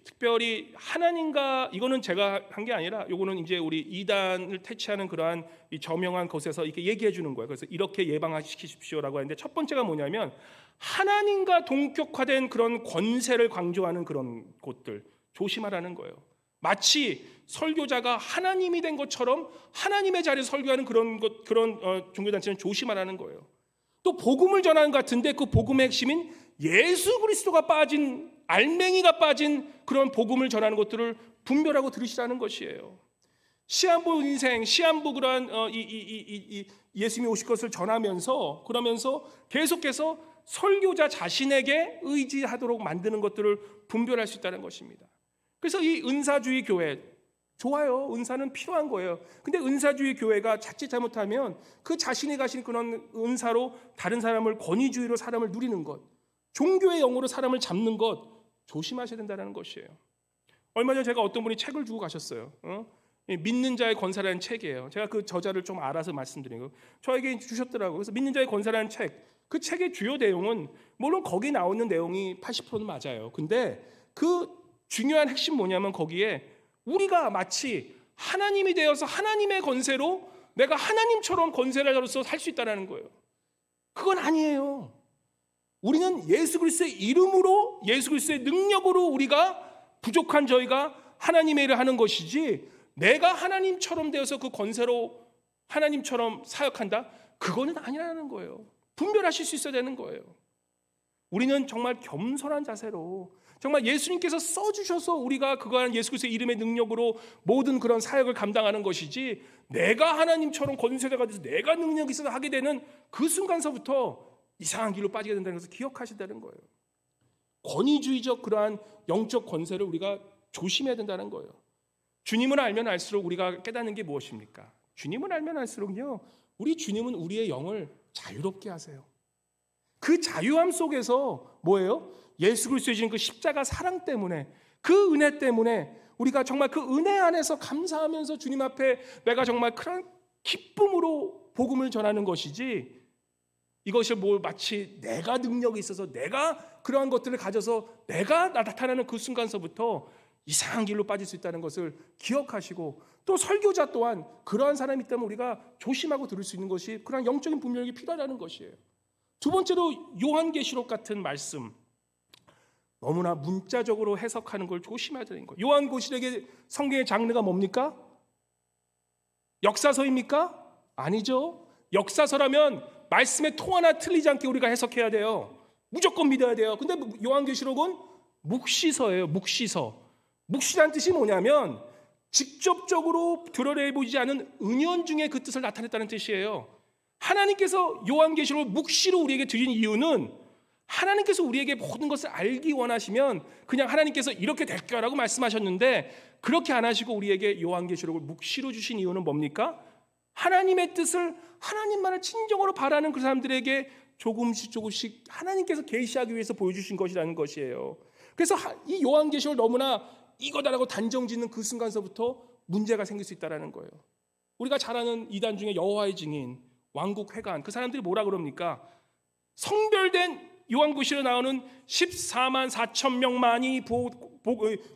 특별히 하나님과, 이거는 제가 한 게 아니라 요거는 이제 우리 이단을 퇴치하는 그러한 이 저명한 곳에서 이렇게 얘기해 주는 거예요. 그래서 이렇게 예방시키십시오라고 하는데, 첫 번째가 뭐냐면 하나님과 동격화된 그런 권세를 강조하는 그런 곳들 조심하라는 거예요. 마치 설교자가 하나님이 된 것처럼 하나님의 자리에서 설교하는 그런 종교단체는 조심하라는 거예요. 또 복음을 전하는 것 같은데 그 복음의 핵심인 예수 그리스도가 빠진, 알맹이가 빠진 그런 복음을 전하는 것들을 분별하고 들으시라는 것이에요. 시한부 인생, 시한부 그러한 예수님이 오실 것을 전하면서, 그러면서 계속해서 설교자 자신에게 의지하도록 만드는 것들을 분별할 수 있다는 것입니다. 그래서 이 은사주의 교회 좋아요. 은사는 필요한 거예요. 근데 은사주의 교회가 자칫 잘못하면 그 자신이 가진 그런 은사로 다른 사람을, 권위주의로 사람을 누리는 것, 종교의 영으로 사람을 잡는 것 조심하셔야 된다는 것이에요. 얼마 전에 제가 어떤 분이 책을 주고 가셨어요. 믿는 자의 권세라는 책이에요. 제가 그 저자를 좀 알아서 말씀드리고 저에게 주셨더라고요. 그래서 믿는 자의 권세라는 책, 그 책의 주요 내용은 물론 거기 나오는 내용이 80%는 맞아요. 근데 그 중요한 핵심 뭐냐면 거기에 우리가 마치 하나님이 되어서 하나님의 권세로 내가 하나님처럼 권세자로서 살 수 있다는 거예요. 그건 아니에요. 우리는 예수 그리스도의 이름으로, 예수 그리스도의 능력으로 우리가 부족한 저희가 하나님의 일을 하는 것이지, 내가 하나님처럼 되어서 그 권세로 하나님처럼 사역한다? 그거는 아니라는 거예요. 분별하실 수 있어야 되는 거예요. 우리는 정말 겸손한 자세로 정말 예수님께서 써주셔서 우리가 그거한 예수 그리스도의 이름의 능력으로 모든 그런 사역을 감당하는 것이지, 내가 하나님처럼 권세자가 돼서 내가 능력이 있어서 하게 되는 그 순간서부터 이상한 길로 빠지게 된다는 것을 기억하신다는 거예요. 권위주의적 그러한 영적 권세를 우리가 조심해야 된다는 거예요. 주님을 알면 알수록 우리가 깨닫는 게 무엇입니까? 주님을 알면 알수록요, 우리 주님은 우리의 영을 자유롭게 하세요. 그 자유함 속에서 뭐예요? 예수 그리스도의 주신 그 십자가 사랑 때문에, 그 은혜 때문에 우리가 정말 그 은혜 안에서 감사하면서 주님 앞에 내가 정말 그런 기쁨으로 복음을 전하는 것이지, 이것이 마치 내가 능력이 있어서 내가 그러한 것들을 가져서 내가 나타나는 그 순간서부터 이상한 길로 빠질 수 있다는 것을 기억하시고, 또 설교자 또한 그러한 사람이 있다면 우리가 조심하고 들을 수 있는 것이 그런 영적인 분별력이 필요하다는 것이에요. 두 번째로 요한계시록 같은 말씀, 너무나 문자적으로 해석하는 걸 조심해야 되는 거예요. 요한계시록의 성경의 장르가 뭡니까? 역사서입니까? 아니죠. 역사서라면 말씀의 통 하나 틀리지 않게 우리가 해석해야 돼요. 무조건 믿어야 돼요. 근데 요한계시록은 묵시서예요. 묵시서. 묵시란 뜻이 뭐냐면 직접적으로 드러내보지 않은 은연 중에 그 뜻을 나타냈다는 뜻이에요. 하나님께서 요한계시록을 묵시로 우리에게 드린 이유는 하나님께서 우리에게 모든 것을 알기 원하시면 그냥 하나님께서 이렇게 될 거라고 말씀하셨는데 그렇게 안 하시고 우리에게 요한계시록을 묵시로 주신 이유는 뭡니까? 하나님의 뜻을 하나님만을 진정으로 바라는 그 사람들에게 조금씩 하나님께서 계시하기 위해서 보여주신 것이라는 것이에요. 그래서 이 요한계시록을 너무나 이거다라고 단정짓는 그 순간서부터 문제가 생길 수 있다는 거예요. 우리가 잘 아는 이단 중에 여호와의 증인, 왕국회관, 그 사람들이 뭐라 그럽니까? 성별된 요한계시록에 나오는 14만 4천 명만이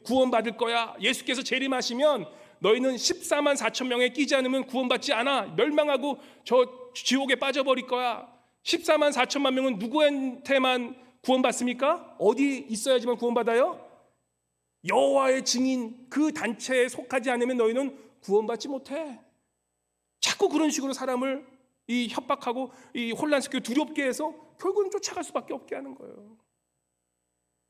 구원받을 거야. 예수께서 재림하시면 너희는 14만 4천 명에 끼지 않으면 구원받지 않아. 멸망하고 저 지옥에 빠져버릴 거야. 14만 4천만 명은 누구한테만 구원받습니까? 어디 있어야지만 구원받아요? 여호와의 증인 그 단체에 속하지 않으면 너희는 구원받지 못해. 자꾸 그런 식으로 사람을 협박하고 혼란스럽게 두렵게 해서 결국은 쫓아갈 수밖에 없게 하는 거예요.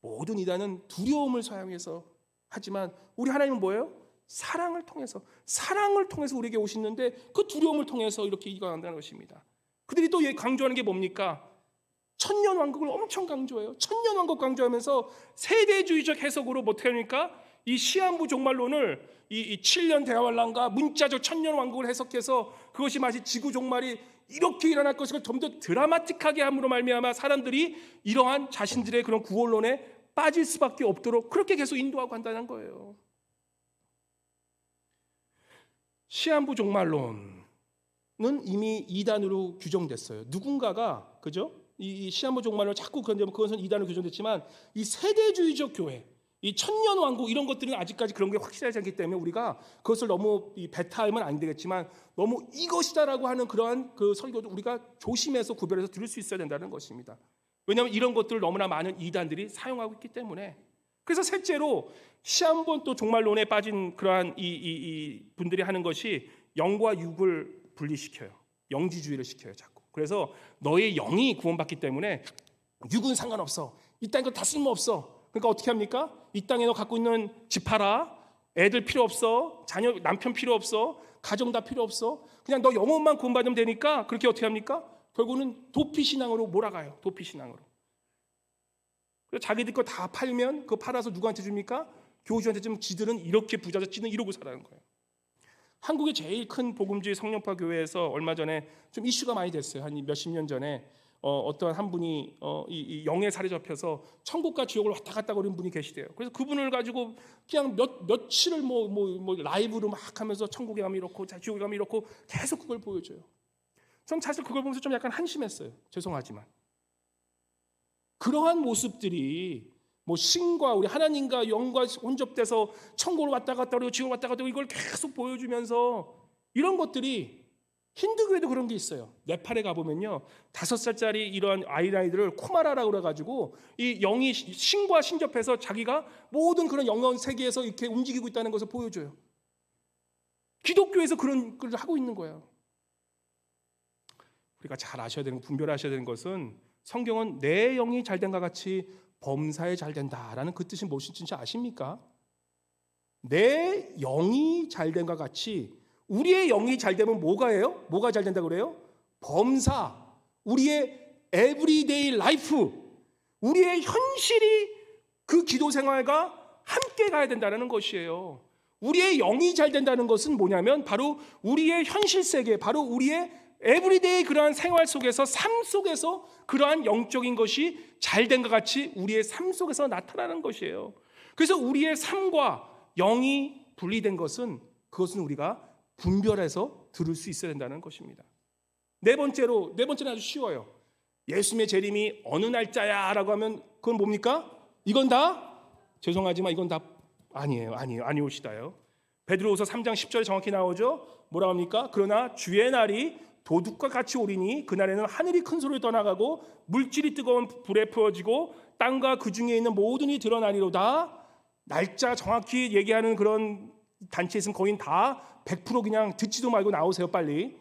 모든 이단은 두려움을 사용해서 하지만 우리 하나님은 뭐예요? 사랑을 통해서 우리에게 오시는데 그 두려움을 통해서 이렇게 이겨간다는 것입니다. 그들이 또 강조하는 게 뭡니까? 천년왕국을 엄청 강조해요. 천년왕국 강조하면서 세대주의적 해석으로 어떻게 합니까? 이 시한부 종말론을 이 7년 대환란과 문자적 천년왕국을 해석해서 그것이 마치 지구 종말이 이렇게 일어날 것을 좀 더 드라마틱하게 함으로 말미암아 사람들이 이러한 자신들의 그런 구원론에 빠질 수밖에 없도록 그렇게 계속 인도하고 한다는 거예요. 시한부 종말론은 이미 이단으로 규정됐어요. 누군가가 그죠? 이 시한부 종말론 자꾸 그것은 이단으로 규정됐지만 이 세대주의적 교회, 이 천년왕국 이런 것들은 아직까지 그런 게 확실하지 않기 때문에 우리가 그것을 너무 배타하면 안 되겠지만 너무 이것이다라고 하는 그러한 그 설교도 우리가 조심해서 구별해서 들을 수 있어야 된다는 것입니다. 왜냐하면 이런 것들을 너무나 많은 이단들이 사용하고 있기 때문에. 그래서 셋째로 시한부 또 종말론에 빠진 그러한 이 분들이 하는 것이 영과 육을 분리시켜요. 영지주의를 시켜요, 자꾸. 그래서 너의 영이 구원받기 때문에 육은 상관없어. 이 땅 거 다 쓸모없어. 그러니까 어떻게 합니까? 이 땅에 너 갖고 있는 집 팔아. 애들 필요 없어. 자녀, 남편 필요 없어. 가정 다 필요 없어. 그냥 너 영혼만 구원받으면 되니까 그렇게 어떻게 합니까? 결국은 도피신앙으로 몰아가요. 도피신앙으로. 그래서 자기들 거 다 팔면 그거 팔아서 누구한테 줍니까? 교주한테 좀 지들은 이렇게 부자서 지는 이러고 살아는 거예요. 한국의 제일 큰 복음주의 성령파 교회에서 얼마 전에 좀 이슈가 많이 됐어요. 한 몇십 년 전에 어떤 한 분이 이 영의 살에 잡혀서 천국과 지옥을 왔다 갔다 거리는 분이 계시대요. 그래서 그분을 가지고 그냥 며칠을 뭐 라이브로 막 하면서 천국에 가면 이렇고 지옥에 가면 이렇고 계속 그걸 보여줘요. 전 사실 그걸 보면서 좀 약간 한심했어요. 죄송하지만 그러한 모습들이 뭐 신과 우리 하나님과 영과 혼접돼서 천국을 왔다 갔다 그리고 지옥을 왔다 갔다 이걸 계속 보여주면서 이런 것들이 힌두교에도 그런 게 있어요. 네팔에 가보면요 5살짜리 이러한 아이들을 쿠마라라고 그래가지고 이 영이 신과 신접해서 자기가 모든 그런 영혼 세계에서 이렇게 움직이고 있다는 것을 보여줘요. 기독교에서 그런 걸 하고 있는 거예요. 우리가 잘 아셔야 되는 분별하셔야 되는 것은 성경은 내 영이 잘된과 같이 범사에 잘된다라는 그 뜻이 무엇인지 아십니까? 내 영이 잘된과 같이 우리의 영이 잘되면 뭐가예요? 뭐가 잘된다고 그래요? 범사, 우리의 에브리데이 라이프, 우리의 현실이 그 기도 생활과 함께 가야 된다는 것이에요. 우리의 영이 잘된다는 것은 뭐냐면 바로 우리의 현실 세계, 바로 우리의 에브리데이 그러한 생활 속에서 삶 속에서 그러한 영적인 것이 잘된 것 같이 우리의 삶 속에서 나타나는 것이에요. 그래서 우리의 삶과 영이 분리된 것은 그것은 우리가 분별해서 들을 수 있어야 된다는 것입니다. 네 번째는 아주 쉬워요. 예수님의 재림이 어느 날짜야 라고 하면 그건 뭡니까? 이건 다 죄송하지만 이건 다 아니에요. 아니오시다요. 베드로후서 3장 10절에 정확히 나오죠. 뭐라 합니까? 그러나 주의 날이 도둑과 같이 오리니 그날에는 하늘이 큰 소리로 떠나가고 물질이 뜨거운 불에 부어지고 땅과 그 중에 있는 모든 이 드러나리로다. 날짜 정확히 얘기하는 그런 단체에 있으면 거의 다 100% 그냥 듣지도 말고 나오세요 빨리.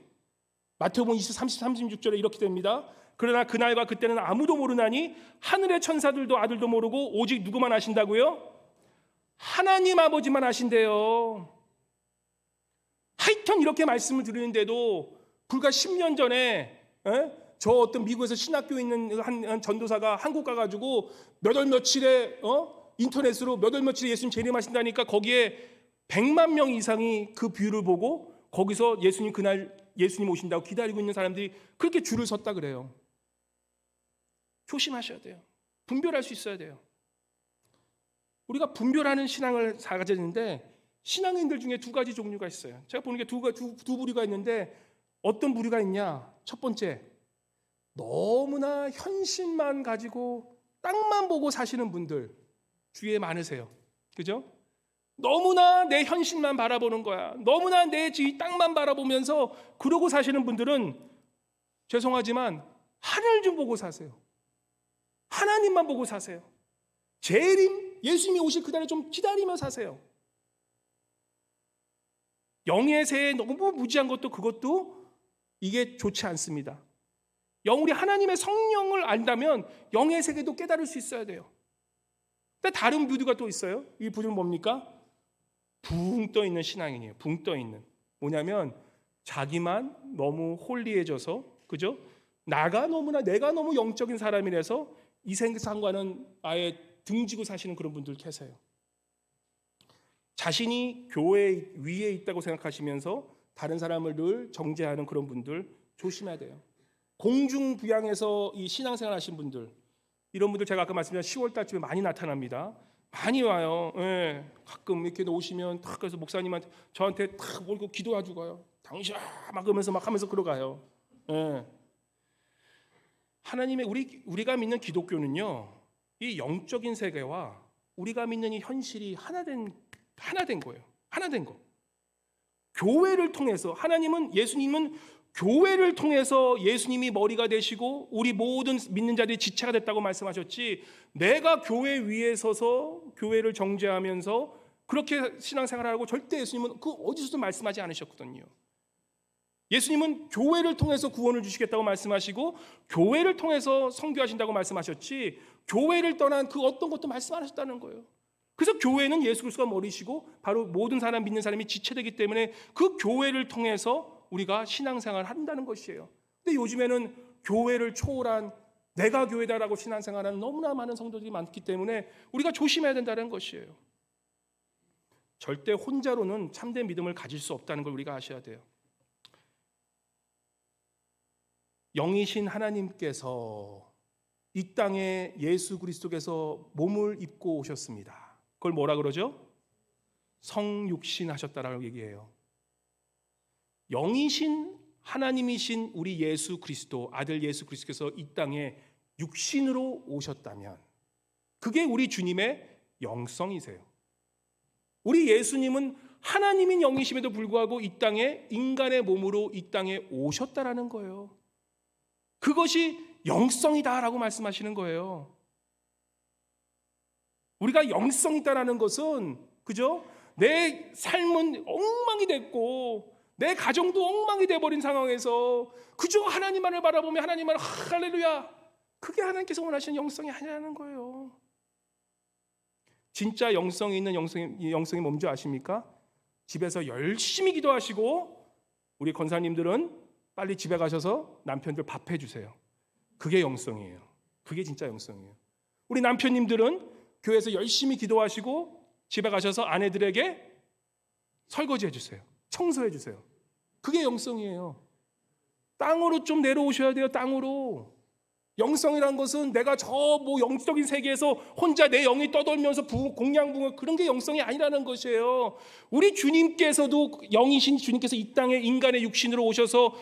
마태복음 36절에 이렇게 됩니다. 그러나 그날과 그때는 아무도 모르나니 하늘의 천사들도 아들도 모르고 오직 누구만 아신다고요? 하나님 아버지만 아신대요. 하여튼 이렇게 말씀을 드리는데도 불과 10년 전에 저 어떤 미국에서 신학교에 있는 한 전도사가 한국 가가지고 몇 월 며칠에 인터넷으로 몇 월 며칠에 예수님 재림하신다니까 거기에 100만 명 이상이 그 뷰를 보고 거기서 예수님 그날 예수님 오신다고 기다리고 있는 사람들이 그렇게 줄을 섰다 그래요. 조심하셔야 돼요. 분별할 수 있어야 돼요. 우리가 분별하는 신앙을 가졌는데 신앙인들 중에 두 가지 종류가 있어요. 제가 보는 게 두 부류가 있는데 어떤 부류가 있냐? 첫 번째, 너무나 현실만 가지고 땅만 보고 사시는 분들 주위에 많으세요. 그죠? 너무나 내 현실만 바라보는 거야. 너무나 내 땅만 바라보면서 그러고 사시는 분들은 죄송하지만 하늘 좀 보고 사세요. 하나님만 보고 사세요. 재림, 예수님이 오실 그날을 좀 기다리며 사세요. 영의 세에 너무 무지한 것도 그것도 이게 좋지 않습니다. 우리 하나님의 성령을 안다면 영의 세계도 깨달을 수 있어야 돼요. 근데 다른 부류가 또 있어요. 이 부류는 뭡니까? 붕 떠 있는 신앙인이에요. 붕 떠 있는. 뭐냐면 자기만 너무 홀리해져서, 그죠? 내가 너무 영적인 사람이라서 이 세상과는 아예 등지고 사시는 그런 분들 계세요. 자신이 교회 위에 있다고 생각하시면서 다른 사람을 늘 정죄하는 그런 분들 조심해야 돼요. 공중부양에서 이 신앙생활 하신 분들, 이런 분들 제가 아까 말씀드린 10월 달쯤에 많이 나타납니다. 많이 와요. 예. 가끔 이렇게 오시면 탁 그래서 목사님한테 저한테 탁 몰고 기도하고 가요. 당신 막 그러면서 막 하면서 그러가요. 예. 하나님의 우리가 믿는 기독교는요, 이 영적인 세계와 우리가 믿는 이 현실이 하나 된 거예요. 하나 된 거. 교회를 통해서 예수님은 교회를 통해서 예수님이 머리가 되시고 우리 모든 믿는 자들이 지체가 됐다고 말씀하셨지, 내가 교회 위에 서서 교회를 정죄하면서 그렇게 신앙생활하고 절대 예수님은 그 어디서도 말씀하지 않으셨거든요. 예수님은 교회를 통해서 구원을 주시겠다고 말씀하시고 교회를 통해서 선교하신다고 말씀하셨지, 교회를 떠난 그 어떤 것도 말씀 안 하셨다는 거예요. 그래서 교회는 예수 그리스도가 머리시고 바로 모든 사람 믿는 사람이 지체되기 때문에 그 교회를 통해서 우리가 신앙생활을 한다는 것이에요. 근데 요즘에는 교회를 초월한 내가 교회다라고 신앙생활하는 너무나 많은 성도들이 많기 때문에 우리가 조심해야 된다는 것이에요. 절대 혼자로는 참된 믿음을 가질 수 없다는 걸 우리가 아셔야 돼요. 영이신 하나님께서 이 땅에 예수 그리스도께서 몸을 입고 오셨습니다. 그걸 뭐라 그러죠? 성육신 하셨다라고 얘기해요. 영이신 하나님이신 우리 예수 그리스도, 아들 예수 그리스도께서 이 땅에 육신으로 오셨다면 그게 우리 주님의 영성이세요. 우리 예수님은 하나님인 영이심에도 불구하고 이 땅에 인간의 몸으로 이 땅에 오셨다라는 거예요. 그것이 영성이다라고 말씀하시는 거예요. 우리가 영성이 있다라는 것은, 그죠? 내 삶은 엉망이 됐고 내 가정도 엉망이 돼버린 상황에서 그저 하나님만을 바라보며 하나님만 할렐루야, 그게 하나님께서 원하시는 영성이 아니라는 거예요. 진짜 영성이 있는 영성이 뭔지 아십니까? 집에서 열심히 기도하시고 우리 권사님들은 빨리 집에 가셔서 남편들 밥 해주세요. 그게 영성이에요. 그게 진짜 영성이에요. 우리 남편님들은 교회에서 열심히 기도하시고 집에 가셔서 아내들에게 설거지 해주세요. 청소해 주세요. 그게 영성이에요. 땅으로 좀 내려오셔야 돼요. 땅으로. 영성이란 것은 내가 저 영적인 세계에서 혼자 내 영이 떠돌면서 공양붕어 그런 게 영성이 아니라는 것이에요. 우리 주님께서도 영이신 주님께서 이 땅에 인간의 육신으로 오셔서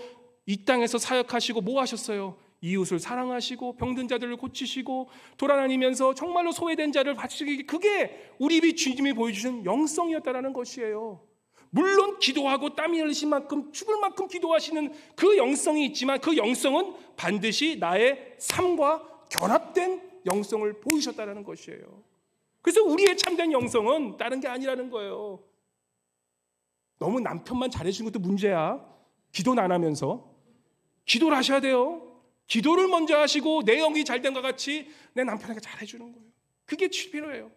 이 땅에서 사역하시고 뭐 하셨어요? 이웃을 사랑하시고 병든 자들을 고치시고 돌아다니면서 정말로 소외된 자를 바치기, 그게 우리 주님이 보여주신 영성이었다라는 것이에요. 물론 기도하고 땀이 흘리신 만큼 죽을 만큼 기도하시는 그 영성이 있지만 그 영성은 반드시 나의 삶과 결합된 영성을 보이셨다는 것이에요. 그래서 우리의 참된 영성은 다른 게 아니라는 거예요. 너무 남편만 잘해주는 것도 문제야. 기도는 안 하면서. 기도를 하셔야 돼요. 기도를 먼저 하시고 내 영이 잘된 것 같이 내 남편에게 잘해주는 거예요. 그게 필요해요.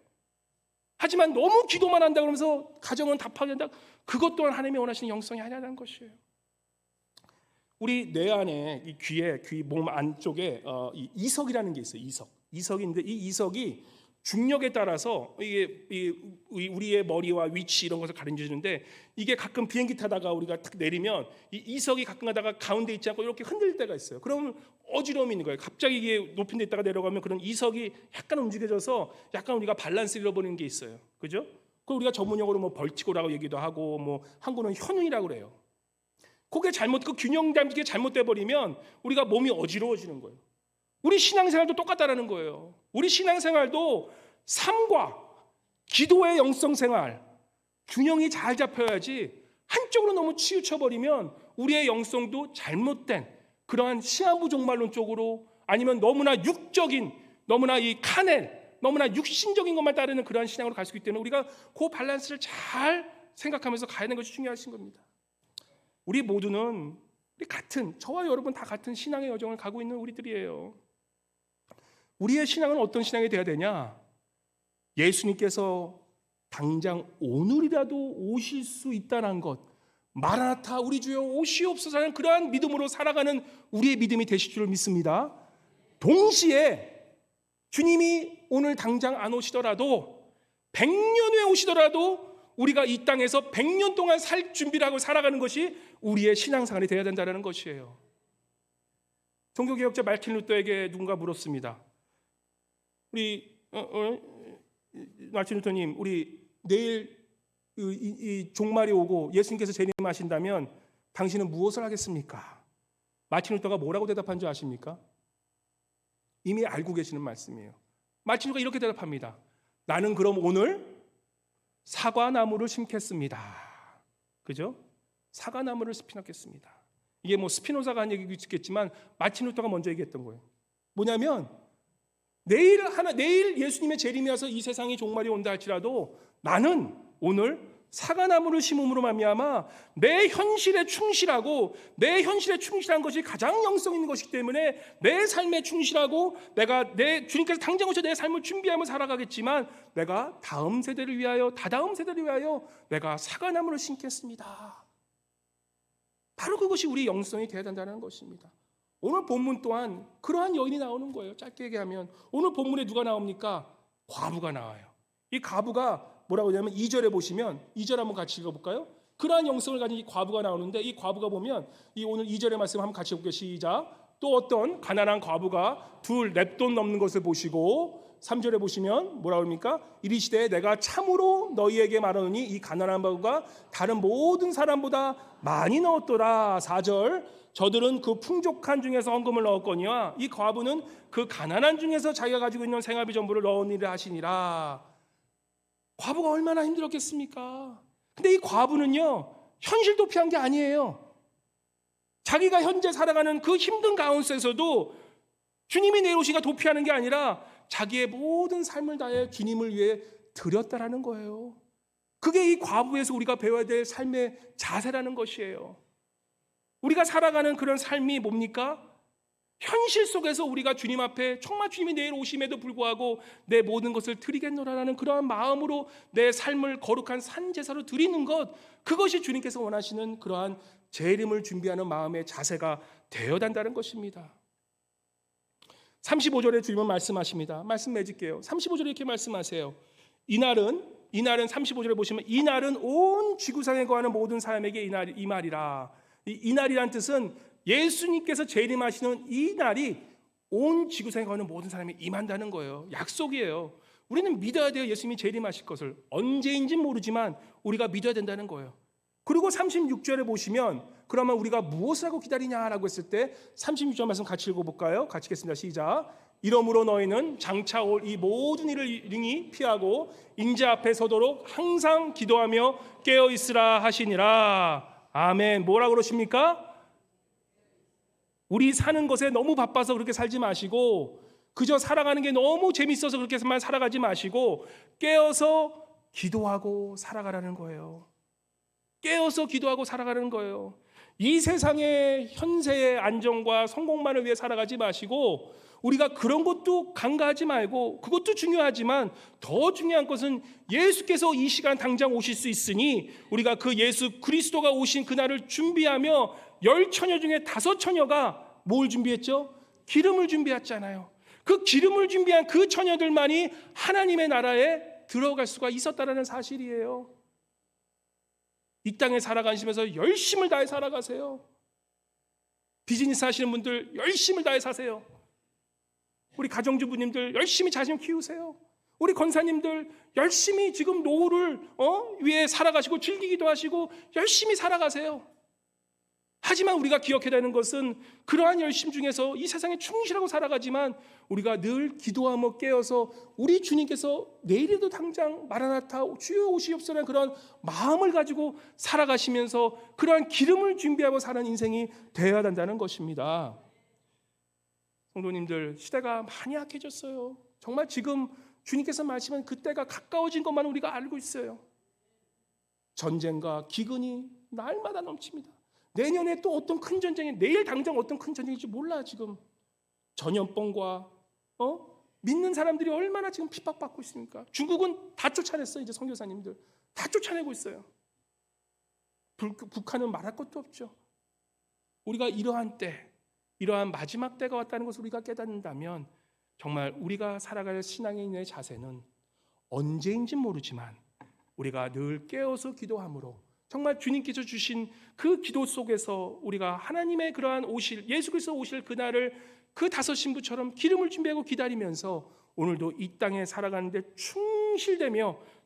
하지만 너무 기도만 한다 그러면서 가정은 답하게 한다, 그것 또한 하나님이 원하시는 영성이 아니라는 것이에요. 우리 뇌 안에 이 귀 몸 안쪽에 이 이석이라는 게 있어요. 이석인데 이 이석이 중력에 따라서 이게 우리의 머리와 위치 이런 것을 가르쳐주는데, 이게 가끔 비행기 타다가 우리가 탁 내리면 이 이석이 가끔 가다가 가운데 있지 않고 이렇게 흔들 때가 있어요. 그러면 어지러움이 있는 거예요. 갑자기 이게 높은 데 있다가 내려가면 그런 이석이 약간 움직여져서 약간 우리가 밸런스를 잃어버리는 게 있어요. 그죠? 그 우리가 전문용어로 뭐 벌치고라고 얘기도 하고, 뭐 한국은 현운이라고 그래요. 그게 그 균형 잡히게 잘못돼 버리면 우리가 몸이 어지러워지는 거예요. 우리 신앙생활도 똑같다라는 거예요. 우리 신앙생활도 삶과 기도의 영성생활 균형이 잘 잡혀야지, 한쪽으로 너무 치우쳐 버리면 우리의 영성도 잘못된 그러한 시한부 종말론 쪽으로, 아니면 너무나 육적인, 너무나 이 카넬, 너무나 육신적인 것만 따르는 그러한 신앙으로 갈 수 있기 때문에 우리가 그 밸런스를 잘 생각하면서 가야 하는 것이 중요하신 겁니다. 우리 모두는 저와 여러분 다 같은 신앙의 여정을 가고 있는 우리들이에요. 우리의 신앙은 어떤 신앙이 되어야 되냐? 예수님께서 당장 오늘이라도 오실 수 있다는 것, 마라나타 우리 주여 오시옵소서 하는 그러한 믿음으로 살아가는 우리의 믿음이 되실 줄 믿습니다. 동시에 주님이 오늘 당장 안 오시더라도 100년 후에 오시더라도 우리가 이 땅에서 100년 동안 살 준비를 하고 살아가는 것이 우리의 신앙생활이 되어야 된다는 것이에요. 종교개혁자 말틴 루터에게 누군가 물었습니다. 우리 말틴 루터님, 우리 내일 이 종말이 오고 예수님께서 재림하신다면 당신은 무엇을 하겠습니까? 말틴 루터가 뭐라고 대답한 줄 아십니까? 이미 알고 계시는 말씀이에요. 말틴 루터가 이렇게 대답합니다. 나는 그럼 오늘 사과나무를 심겠습니다. 그죠? 사과나무를 심겠습니다. 이게 뭐 스피노자가 한 얘기도 있겠지만 마틴 루터가 먼저 얘기했던 거예요. 뭐냐면 내일 예수님의 재림이 와서 이 세상이 종말이 온다 할지라도 나는 오늘 사과나무를 심음으로 말미암아 내 현실에 충실하고, 내 현실에 충실한 것이 가장 영성 있는 것이기 때문에 내 삶에 충실하고, 내가 주님께서 당장 오셔서 내 삶을 준비하며 살아가겠지만 내가 다음 세대를 위하여, 다다음 세대를 위하여 내가 사과나무를 심겠습니다. 바로 그것이 우리 영성이 되어야 된다는 것입니다. 오늘 본문 또한 그러한 여인이 나오는 거예요. 짧게 얘기하면 오늘 본문에 누가 나옵니까? 과부가 나와요. 이 과부가 뭐라고 하냐면 2절에 보시면, 2절 한번 같이 읽어볼까요? 그러한 영성을 가진 이 과부가 나오는데, 이 과부가 보면 이 오늘 2절의 말씀 한번 같이 볼게요. 시작. 또 어떤 가난한 과부가 둘 랩돈 넘는 것을 보시고, 3절에 보시면 뭐라고 합니까? 이르시되 내가 참으로 너희에게 말하노니 이 가난한 과부가 다른 모든 사람보다 많이 넣었더라. 4절 저들은 그 풍족한 중에서 헌금을 넣었거니와 이 과부는 그 가난한 중에서 자기가 가지고 있는 생활비 전부를 넣으니라 하시니라. 과부가 얼마나 힘들었겠습니까? 근데 이 과부는요, 현실 도피한 게 아니에요. 자기가 현재 살아가는 그 힘든 가운데서도 주님이 내일 오시가 도피하는 게 아니라 자기의 모든 삶을 다해 주님을 위해 드렸다라는 거예요. 그게 이 과부에서 우리가 배워야 될 삶의 자세라는 것이에요. 우리가 살아가는 그런 삶이 뭡니까? 현실 속에서 우리가 주님 앞에 정말 주님이 내일 오심에도 불구하고 내 모든 것을 드리겠노라라는 그러한 마음으로 내 삶을 거룩한 산제사로 드리는 것, 그것이 주님께서 원하시는 그러한 재림을 준비하는 마음의 자세가 되어야 한다는 것입니다. 35절에 주님은 말씀하십니다. 말씀 맺을게요. 35절에 이렇게 말씀하세요. 이날은 35절에 보시면 이날은 온 지구상에 거하는 모든 사람에게 이 말이라. 이 날이란 뜻은 예수님께서 재림하시는 이 날이 온 지구상에 거하는 모든 사람이 임한다는 거예요. 약속이에요. 우리는 믿어야 돼요. 예수님이 재림하실 것을. 언제인지는 모르지만 우리가 믿어야 된다는 거예요. 그리고 36절에 보시면 그러면 우리가 무엇을 하고 기다리냐라고 했을 때 36절 말씀 같이 읽어볼까요? 같이 읽겠습니다. 시작. 이러므로 너희는 장차 올 이 모든 일을 능히 피하고 인자 앞에 서도록 항상 기도하며 깨어있으라 하시니라. 아멘. 뭐라고 그러십니까? 우리 사는 것에 너무 바빠서 그렇게 살지 마시고, 그저 살아가는 게 너무 재밌어서 그렇게만 살아가지 마시고 깨어서 기도하고 살아가라는 거예요. 깨어서 기도하고 살아가는 거예요. 이 세상의 현세의 안정과 성공만을 위해 살아가지 마시고 우리가 그런 것도 간과하지 말고, 그것도 중요하지만 더 중요한 것은 예수께서 이 시간 당장 오실 수 있으니 우리가 그 예수 그리스도가 오신 그날을 준비하며 10처녀 중에 5처녀가 뭘 준비했죠? 기름을 준비했잖아요. 그 기름을 준비한 그 처녀들만이 하나님의 나라에 들어갈 수가 있었다는 사실이에요. 이 땅에 살아가시면서 열심을 다해 살아가세요. 비즈니스 하시는 분들 열심을 다해 사세요. 우리 가정주부님들 열심히 자신 키우세요. 우리 권사님들 열심히 지금 노후를 위해 살아가시고 즐기기도 하시고 열심히 살아가세요. 하지만 우리가 기억해야 되는 것은 그러한 열심 중에서 이 세상에 충실하고 살아가지만 우리가 늘 기도하며 깨어서 우리 주님께서 내일에도 당장 마라나타 주여 오시옵소서라는 그런 마음을 가지고 살아가시면서 그러한 기름을 준비하고 사는 인생이 되어야 한다는 것입니다. 성도님들, 시대가 많이 약해졌어요. 정말 지금 주님께서 말씀한 그때가 가까워진 것만 우리가 알고 있어요. 전쟁과 기근이 날마다 넘칩니다. 내년에 또 어떤 큰 전쟁이, 내일 당장 어떤 큰 전쟁인지 몰라. 지금 전염병과 믿는 사람들이 얼마나 지금 핍박받고 있습니까? 중국은 다 쫓아냈어요. 이제 선교사님들 다 쫓아내고 있어요. 북한은 말할 것도 없죠. 우리가 이러한 때, 이러한 마지막 때가 왔다는 것을 우리가 깨닫는다면 정말 우리가 살아갈 신앙인의 자세는 언제인지 모르지만 우리가 늘 깨어서 기도함으로 정말 주님께서 주신 그 기도 속에서 우리가 하나님의 그러한 오실, 예수 그리스도 오실 그날을 그 5 신부처럼 기름을 준비하고 기다리면서 오늘도 이 땅에 살아가는데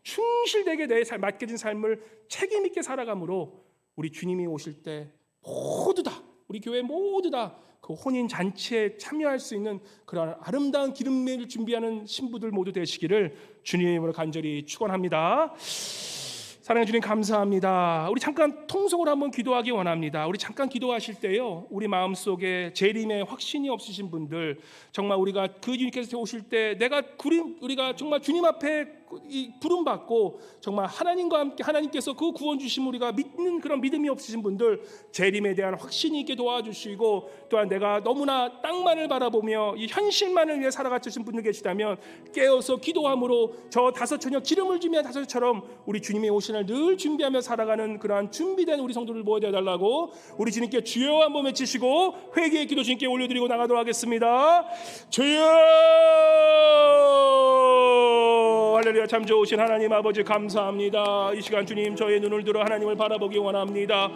충실되게 내 맡겨진 삶을 책임 있게 살아감으로 우리 주님이 오실 때 모두 다, 우리 교회 모두 다 그 혼인 잔치에 참여할 수 있는 그런 아름다운 기름을 준비하는 신부들 모두 되시기를 주님으로 간절히 축원합니다. 사랑해 주님 감사합니다. 우리 잠깐 통성으로 한번 기도하기 원합니다. 우리 잠깐 기도하실 때요, 우리 마음속에 재림의 확신이 없으신 분들, 정말 우리가 그 주님께서 오실 때 우리가 정말 주님 앞에 부름 받고 정말 하나님과 함께 하나님께서 그 구원 주심 우리가 믿는 그런 믿음이 없으신 분들, 재림에 대한 확신이 있게 도와주시고, 또한 내가 너무나 땅만을 바라보며 이 현실만을 위해 살아가신 분들 계시다면 깨어서 기도함으로 저 5처녀 기름을 준비한 5처럼 우리 주님의 오신 날 늘 준비하며 살아가는 그러한 준비된 우리 성도를 모아야 달라고 우리 주님께 주여 한번 외치시고 회개의 기도 주님께 올려드리고 나가도록 하겠습니다. 주여! 할렐루야. 참 좋으신 하나님 아버지 감사합니다. 이 시간 주님 저의 눈을 들어 하나님을 바라보기 원합니다.